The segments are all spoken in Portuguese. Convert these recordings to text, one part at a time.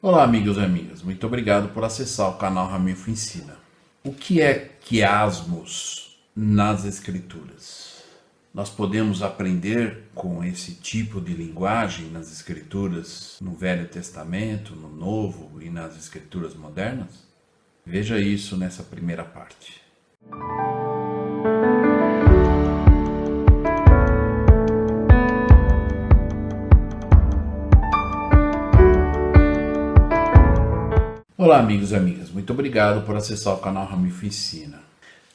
Olá, amigos e amigas. Muito obrigado por acessar o canal Ramilfo Ensina. O que é quiasmos nas Escrituras? Nós podemos aprender com esse tipo de linguagem nas Escrituras, no Velho Testamento, no Novo e nas Escrituras modernas? Veja isso nessa primeira parte. Olá, amigos e amigas. Muito obrigado por acessar o canal Ramilfo Ensina.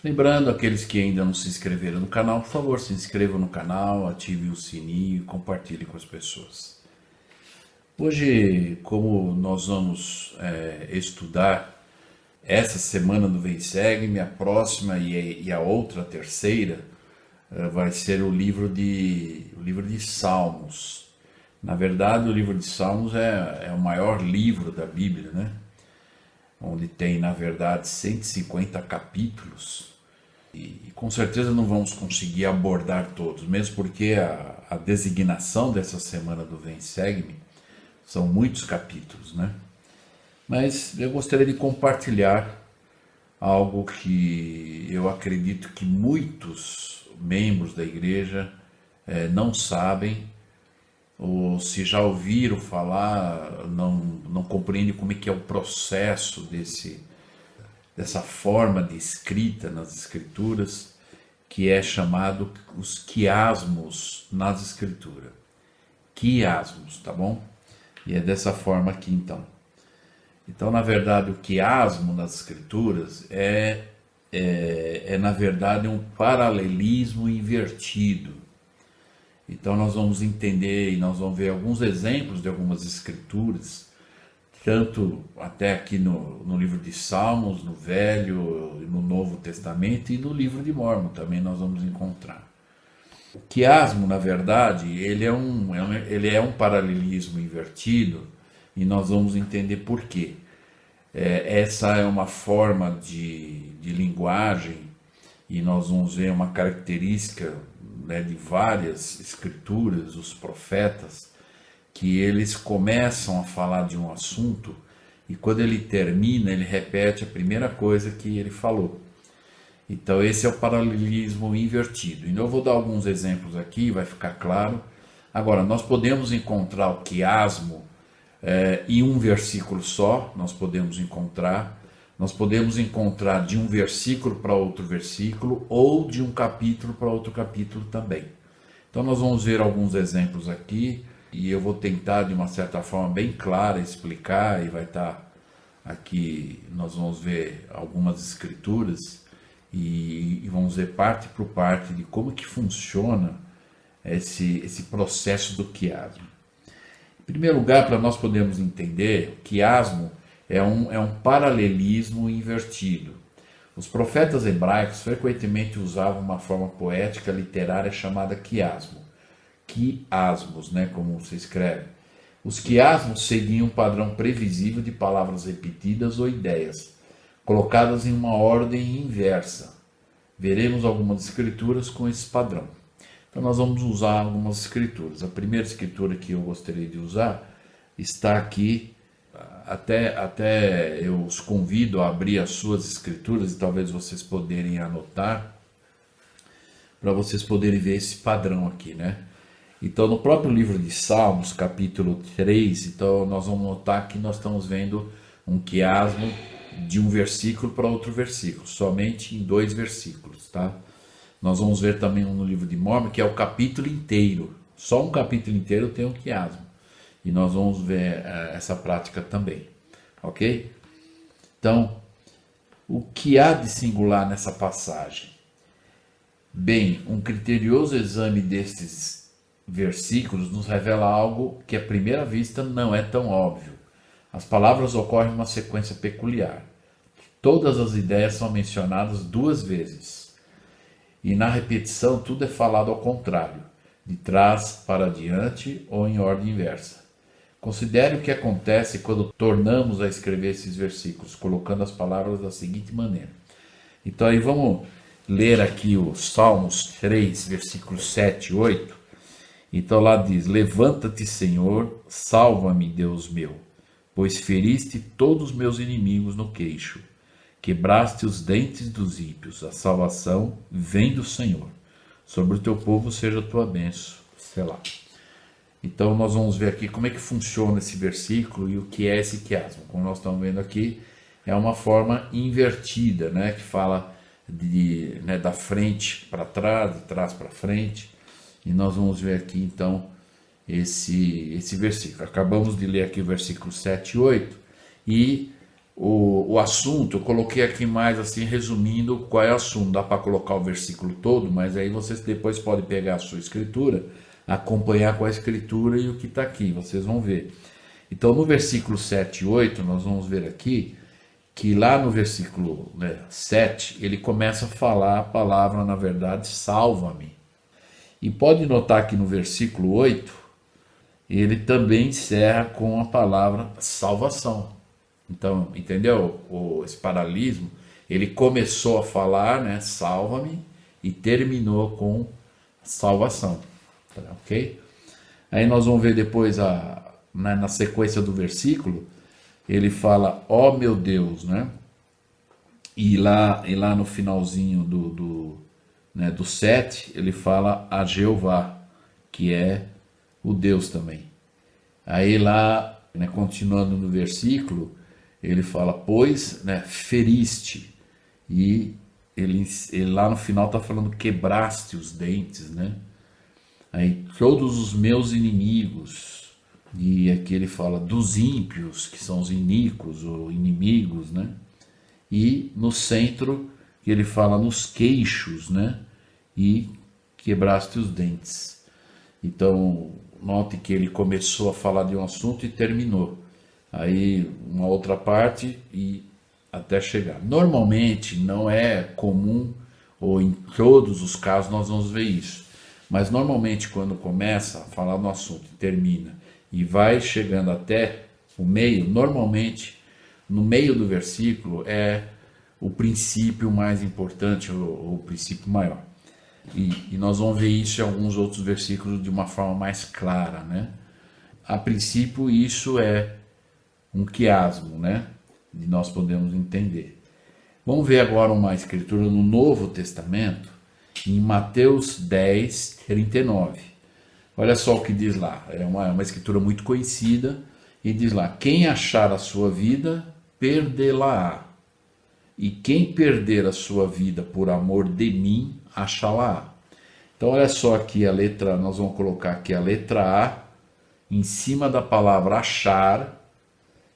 Lembrando, aqueles que ainda não se inscreveram no canal, por favor, se inscrevam no canal, ativem o sininho e compartilhem com as pessoas. Hoje, como nós vamos estudar essa semana do Vem Segue-me, a próxima e a outra, a terceira, vai ser o livro de Salmos. Na verdade, o livro de Salmos é o maior livro da Bíblia, né? Onde tem, na verdade, 150 capítulos. E com certeza não vamos conseguir abordar todos, mesmo porque a designação dessa semana do Vem Segue-me são muitos capítulos, né? Mas eu gostaria de compartilhar algo que eu acredito que muitos membros da igreja não sabem, ou se já ouviram falar, não compreendem como é que é o processo dessa forma de escrita nas escrituras, que é chamado os quiasmos nas escrituras. Quiasmos, tá bom? E é dessa forma aqui então. Então, na verdade, o quiasmo nas escrituras é na verdade um paralelismo invertido. Então nós vamos entender e nós vamos ver alguns exemplos de algumas escrituras, tanto até aqui no livro de Salmos, no Velho e no Novo Testamento, e no livro de Mórmon também nós vamos encontrar. O quiasmo, na verdade, ele é um paralelismo invertido, e nós vamos entender por quê. Essa é uma forma de linguagem, e nós vamos ver uma característica, né, de várias escrituras, os profetas, que eles começam a falar de um assunto e quando ele termina, ele repete a primeira coisa que ele falou. Então esse é o paralelismo invertido. E eu vou dar alguns exemplos aqui, vai ficar claro. Agora, nós podemos encontrar o quiasmo em um versículo só, nós podemos encontrar de um versículo para outro versículo, ou de um capítulo para outro capítulo também. Então nós vamos ver alguns exemplos aqui, e eu vou tentar de uma certa forma bem clara explicar, e vai estar aqui, nós vamos ver algumas escrituras, e vamos ver parte por parte de como que funciona esse processo do quiasmo. Em primeiro lugar, para nós podermos entender, o quiasmo é um paralelismo invertido. Os profetas hebraicos frequentemente usavam uma forma poética literária chamada quiasmo. Quiasmos, né, como se escreve. Os quiasmos seguiam um padrão previsível de palavras repetidas ou ideias, colocadas em uma ordem inversa. Veremos algumas escrituras com esse padrão. Então nós vamos usar algumas escrituras. A primeira escritura que eu gostaria de usar está aqui. Até eu os convido a abrir as suas escrituras e talvez vocês poderem anotar, para vocês poderem ver esse padrão aqui, né? Então, no próprio livro de Salmos, capítulo 3, então nós vamos notar que nós estamos vendo um quiasmo de um versículo para outro versículo, somente em 2 versículos, tá? Nós vamos ver também no livro de Mórmon, que é o capítulo inteiro, só um capítulo inteiro tem um quiasmo. E nós vamos ver essa prática também, ok? Então, o que há de singular nessa passagem? Bem, um criterioso exame destes versículos nos revela algo que à primeira vista não é tão óbvio. As palavras ocorrem em uma sequência peculiar. Todas as ideias são mencionadas 2 vezes. E na repetição tudo é falado ao contrário, de trás para diante ou em ordem inversa. Considere o que acontece quando tornamos a escrever esses versículos, colocando as palavras da seguinte maneira. Então aí vamos ler aqui o Salmos 3, versículos 7 e 8. Então lá diz: levanta-te, Senhor, salva-me, Deus meu. pois feriste todos os meus inimigos no queixo, quebraste os dentes dos ímpios, a salvação vem do Senhor. Sobre o teu povo seja a tua bênção. Selá. Então nós vamos ver aqui como é que funciona esse versículo e o que é esse quiasmo. Como nós estamos vendo aqui, é uma forma invertida, né, que fala da frente para trás, de trás para frente. E nós vamos ver aqui então esse versículo. Acabamos de ler aqui o versículo 7 e 8 e o assunto eu coloquei aqui mais assim, resumindo qual é o assunto. Dá para colocar o versículo todo, mas aí vocês depois podem pegar a sua escritura, acompanhar com a escritura e o que está aqui, vocês vão ver. Então no versículo 7 e 8 nós vamos ver aqui que lá no versículo 7 ele começa a falar a palavra, na verdade, salva-me. E pode notar que no versículo 8 ele também encerra com a palavra salvação. Então, entendeu esse paralelismo? Ele começou a falar, né, salva-me, e terminou com salvação. Tá, ok? Aí nós vamos ver depois, na sequência do versículo, ele fala, ó meu Deus, né? E lá no finalzinho do 7, ele fala a Jeová, que é o Deus também. Aí lá, né, continuando no versículo, ele fala, pois, né, feriste, e ele lá no final está falando, quebraste os dentes, né? Aí todos os meus inimigos, e aqui ele fala dos ímpios, que são os iníquos ou inimigos, né? E no centro ele fala nos queixos, né? E quebraste os dentes. Então, note que ele começou a falar de um assunto e terminou. Aí uma outra parte e até chegar. Normalmente não é comum, ou em todos os casos nós vamos ver isso. Mas normalmente quando começa a falar no assunto e termina e vai chegando até o meio, normalmente no meio do versículo é o princípio mais importante, ou o princípio maior. E nós vamos ver isso em alguns outros versículos de uma forma mais clara, né? A princípio isso é um quiasmo, né? E nós podemos entender. Vamos ver agora uma escritura no Novo Testamento, em Mateus 10, 39. Olha só o que diz lá. É uma escritura muito conhecida. E diz lá, quem achar a sua vida, perdê-la-á. E quem perder a sua vida por amor de mim, achá-la-á. Então olha só aqui a letra, nós vamos colocar aqui a letra A, em cima da palavra achar.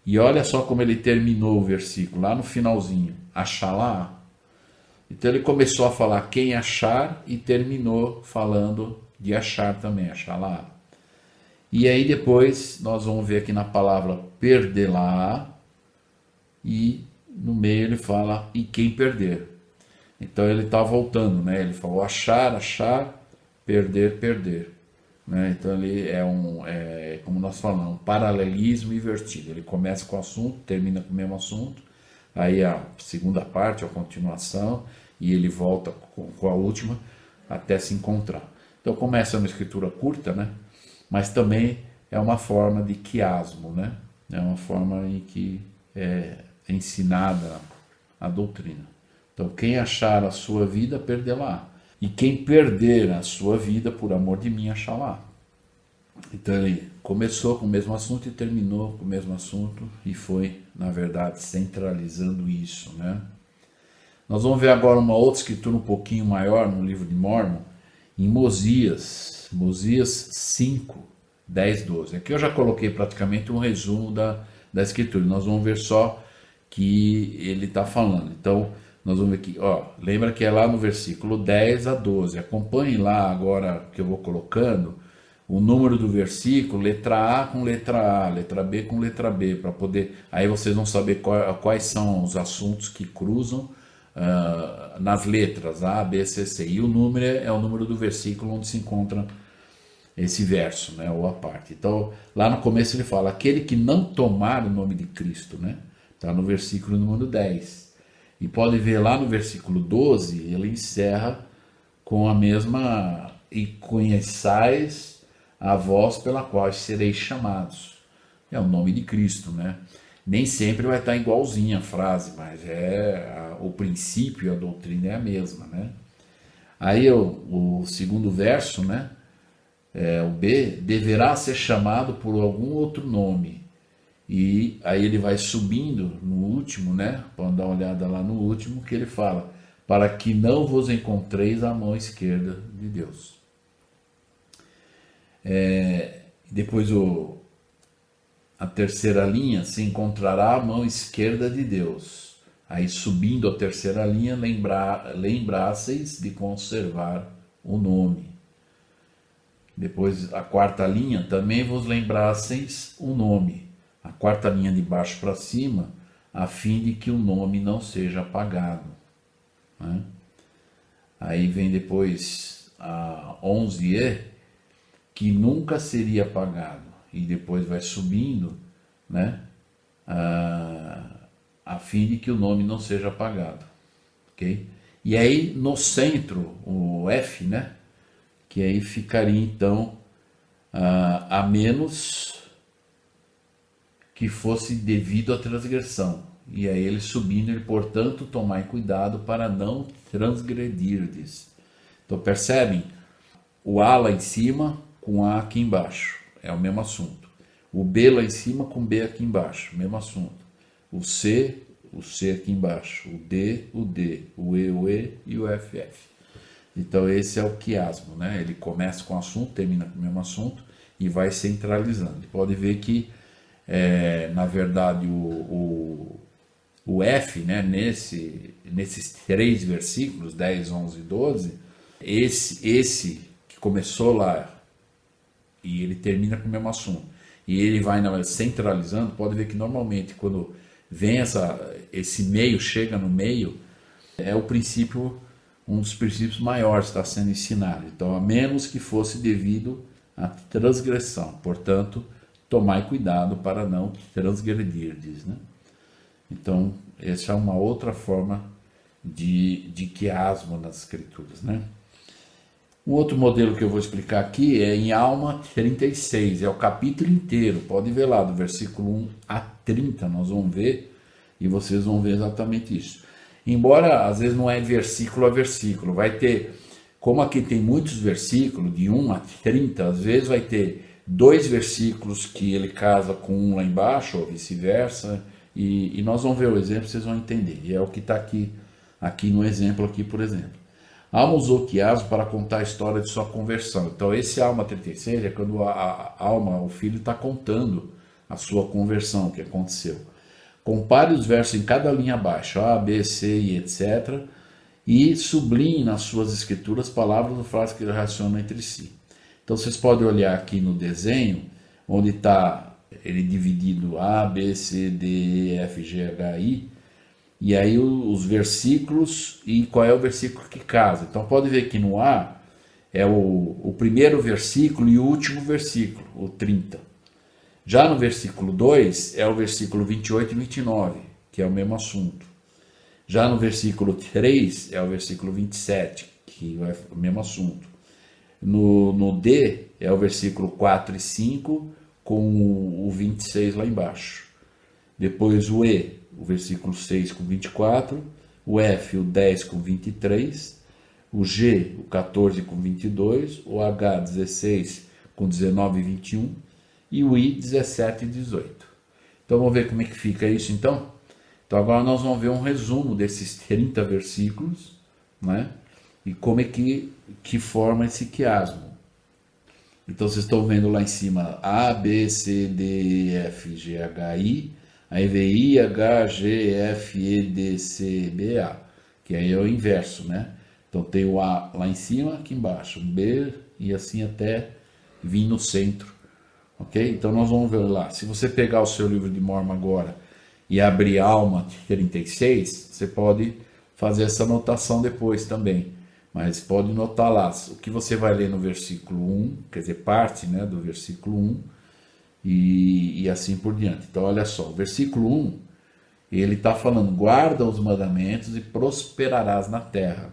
E olha só como ele terminou o versículo, lá no finalzinho, achá-la-á. Então ele começou a falar quem achar e terminou falando de achar também, achá-la-á. E aí depois nós vamos ver aqui na palavra perdê-la-á e no meio ele fala e quem perder. Então ele está voltando, né? Ele falou achar, perder, perder. Né? Então ele como nós falamos, um paralelismo invertido. Ele começa com o assunto, termina com o mesmo assunto, aí a segunda parte, a continuação, e ele volta com a última até se encontrar. Então começa uma escritura curta, né? Mas também é uma forma de quiasmo, né? É uma forma em que é ensinada a doutrina. Então quem achar a sua vida, perdê-la. E quem perder a sua vida por amor de mim, achá-la. Então ele começou com o mesmo assunto e terminou com o mesmo assunto e foi, na verdade, centralizando isso, né? Nós vamos ver agora uma outra escritura um pouquinho maior no livro de Mórmon, em Mosias 5, 10, 12. Aqui eu já coloquei praticamente um resumo da escritura. Nós vamos ver só que ele está falando. Então, nós vamos ver aqui, ó, lembra que é lá no versículo 10 a 12. Acompanhe lá agora que eu vou colocando o número do versículo, letra A com letra A, letra B com letra B, para poder. Aí vocês vão saber quais são os assuntos que cruzam nas letras A, B, C, C. E o número é o número do versículo onde se encontra esse verso, né, ou a parte. Então, lá no começo ele fala: aquele que não tomar o nome de Cristo, né? Está no versículo número 10. E pode ver lá no versículo 12, ele encerra com a mesma: e conheçais a voz pela qual sereis chamados. é o nome de Cristo, né? Nem sempre vai estar igualzinha a frase, mas o princípio, a doutrina é a mesma, né? Aí o segundo verso, né? O B, deverá ser chamado por algum outro nome. E aí ele vai subindo no último, né? Pode dar uma olhada lá no último, que ele fala: para que não vos encontreis à mão esquerda de Deus. Depois a terceira linha, se encontrará à mão esquerda de Deus. Aí subindo a terceira linha, lembrasseis de conservar o nome. Depois a quarta linha, também vos lembrasseis o nome. A quarta linha de baixo para cima, a fim de que o nome não seja apagado, né? Aí vem depois a 11e, que nunca seria apagado. E depois vai subindo, né? A fim de que o nome não seja apagado. Ok? E aí no centro, o F, né? Que aí ficaria então a menos que fosse devido à transgressão. E aí ele subindo, ele, portanto, tomai cuidado para não transgredirdes. Então percebem? O A lá em cima com A aqui embaixo, é o mesmo assunto. O B lá em cima com B aqui embaixo, mesmo assunto. O C aqui embaixo. O D, o E e o FF. Então esse é o quiasmo, né? Ele começa com o assunto, termina com o mesmo assunto e vai centralizando. Pode ver que, na verdade, o F, né, nesses 3 versículos, 10, 11 e 12, esse que começou lá e ele termina com o mesmo assunto, e ele vai centralizando, pode ver que normalmente quando vem esse meio, chega no meio, é o princípio, um dos princípios maiores que está sendo ensinado. Então, a menos que fosse devido à transgressão. Portanto, tomai cuidado para não transgredirdes, né? Então, essa é uma outra forma de quiasmo nas escrituras, né? Um outro modelo que eu vou explicar aqui é em Alma 36, é o capítulo inteiro. Pode ver lá, do versículo 1 a 30, nós vamos ver, e vocês vão ver exatamente isso. Embora às vezes não é versículo a versículo, vai ter, como aqui tem muitos versículos, de 1 a 30, às vezes vai ter 2 versículos que ele casa com um lá embaixo, ou vice-versa, e nós vamos ver o exemplo, vocês vão entender. E é o que está aqui no exemplo, aqui, por exemplo. Alma usou quiasmo para contar a história de sua conversão. Então esse Alma 36 é quando a alma, o filho, está contando a sua conversão, o que aconteceu. Compare os versos em cada linha abaixo, A, B, C e etc. E sublinhe nas suas escrituras palavras ou frases que relacionam entre si. Então vocês podem olhar aqui no desenho, onde está ele dividido A, B, C, D, E, F, G, H, I. E aí os versículos e qual é o versículo que casa. Então pode ver que no A é o primeiro versículo e o último versículo, o 30. Já no versículo 2 é o versículo 28 e 29, que é o mesmo assunto. Já no versículo 3 é o versículo 27, que é o mesmo assunto. No D é o versículo 4 e 5 com o 26 lá embaixo. Depois o E, o versículo 6 com 24, o F, o 10 com 23, o G, o 14 com 22, o H, 16 com 19 e 21 e o I, 17 e 18. Então vamos ver como é que fica isso então? Então agora nós vamos ver um resumo desses 30 versículos, né? E como é que forma esse quiasmo. Então vocês estão vendo lá em cima A, B, C, D, E, F, G, H, I. Aí vem I, H, G, F, E, D, C, B, A. Que aí é o inverso, né? Então tem o A lá em cima, aqui embaixo. O B e assim até vir no centro. Ok? Então nós vamos ver lá. Se você pegar o seu livro de Mormon agora e abrir Alma 36, você pode fazer essa anotação depois também. Mas pode notar lá o que você vai ler no versículo 1, quer dizer, parte, né, do versículo 1 e assim por diante. Então olha só, o versículo 1, ele está falando, guarda os mandamentos e prosperarás na terra.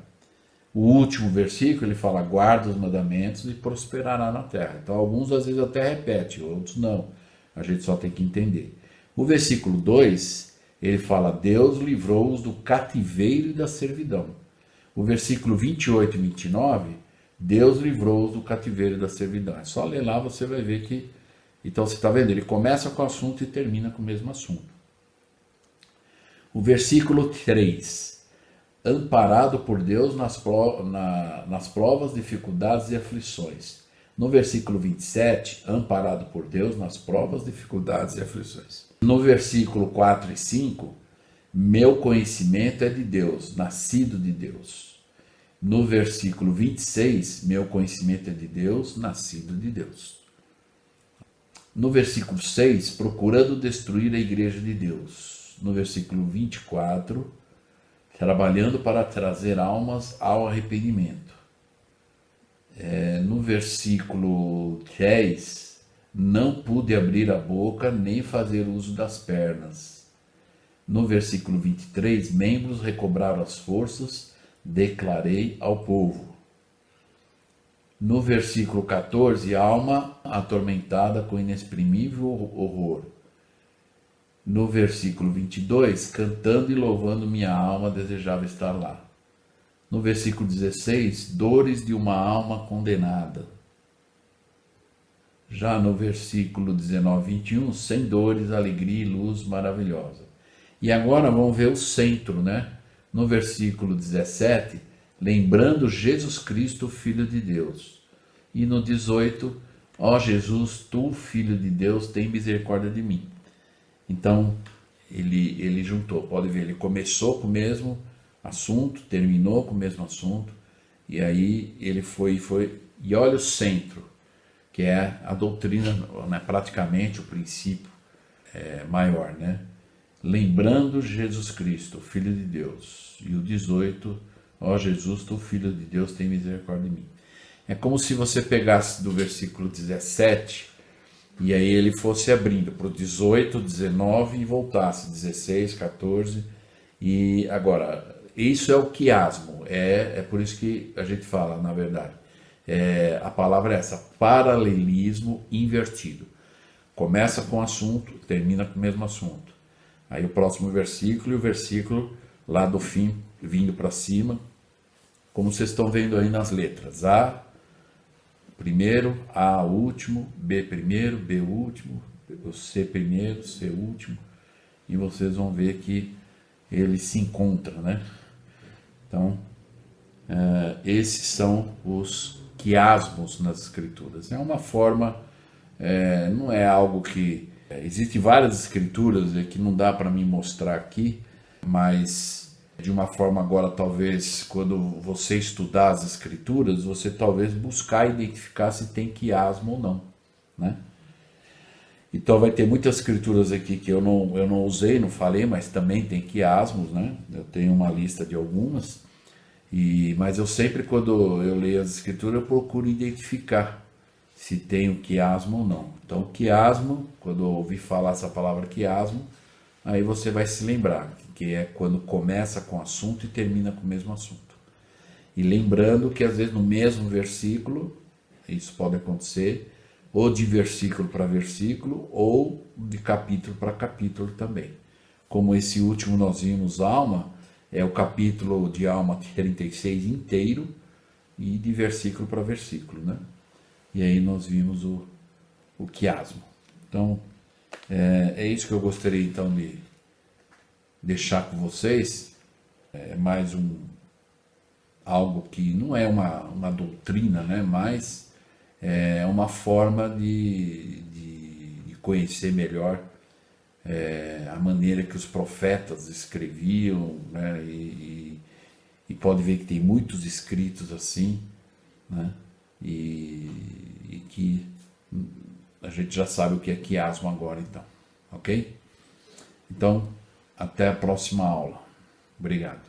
O último versículo ele fala, guarda os mandamentos e prosperará na terra. Então alguns às vezes até repete, outros não. a gente só tem que entender. O versículo 2, ele fala, Deus livrou-os do cativeiro e da servidão. O versículo 28 e 29, Deus livrou-os do cativeiro e da servidão. É só ler lá, você vai ver que... Então você está vendo, ele começa com o assunto e termina com o mesmo assunto. O versículo 3, amparado por Deus nas provas, dificuldades e aflições. No versículo 27, amparado por Deus nas provas, dificuldades e aflições. No versículo 4 e 5, meu conhecimento é de Deus, nascido de Deus. No versículo 26, meu conhecimento é de Deus, nascido de Deus. No versículo 6, procurando destruir a igreja de Deus. No versículo 24, trabalhando para trazer almas ao arrependimento. No versículo 10, não pude abrir a boca nem fazer uso das pernas. No versículo 23, membros recobraram as forças, declarei ao povo. No versículo 14, alma atormentada com inexprimível horror. No versículo 22, cantando e louvando minha alma, desejava estar lá. No versículo 16, dores de uma alma condenada. Já no versículo 19 e 21, sem dores, alegria e luz maravilhosa. E agora vamos ver o centro, né? No versículo 17, lembrando Jesus Cristo, Filho de Deus. E no 18, ó Jesus, tu, Filho de Deus, tem misericórdia de mim. Então, ele juntou, pode ver, ele começou com o mesmo assunto, terminou com o mesmo assunto, e aí ele foi, e olha o centro, que é a doutrina, né, praticamente o princípio maior, né? Lembrando Jesus Cristo, Filho de Deus. E o 18, ó Jesus, tu, Filho de Deus, tem misericórdia de mim. É como se você pegasse do versículo 17, e aí ele fosse abrindo para o 18, 19 e voltasse, 16, 14. E agora, isso é o quiasmo, é por isso que a gente fala, na verdade. A palavra é essa, paralelismo invertido. Começa com o assunto, termina com o mesmo assunto. Aí o próximo versículo e o versículo lá do fim, vindo para cima, como vocês estão vendo aí nas letras. A primeiro, A último, B primeiro, B último, C primeiro, C último. E vocês vão ver que ele se encontra, né? Então, esses são os quiasmos nas escrituras. É uma forma, não é algo que... Existem várias escrituras que não dá para me mostrar aqui, mas de uma forma agora, talvez, quando você estudar as escrituras, você talvez buscar identificar se tem quiasmo ou não, né? Então vai ter muitas escrituras aqui que eu não usei, não falei, mas também tem quiasmos, né? Eu tenho uma lista de algumas, mas eu sempre, quando eu leio as escrituras, eu procuro identificar se tem o quiasmo ou não. Então, quiasmo, quando eu ouvi falar essa palavra quiasmo, aí você vai se lembrar, que é quando começa com o assunto e termina com o mesmo assunto. E lembrando que às vezes no mesmo versículo, isso pode acontecer, ou de versículo para versículo, ou de capítulo para capítulo também. Como esse último nós vimos, alma, é o capítulo de alma 36 inteiro, e de versículo para versículo, né? E aí nós vimos o quiasmo. Então, é isso que eu gostaria então de deixar com vocês. É mais algo que não é uma doutrina, né? Mas é uma forma de conhecer melhor a maneira que os profetas escreviam, né? E pode ver que tem muitos escritos assim, né? E que a gente já sabe o que é quiasmo agora, então, ok? Então, até a próxima aula. Obrigado.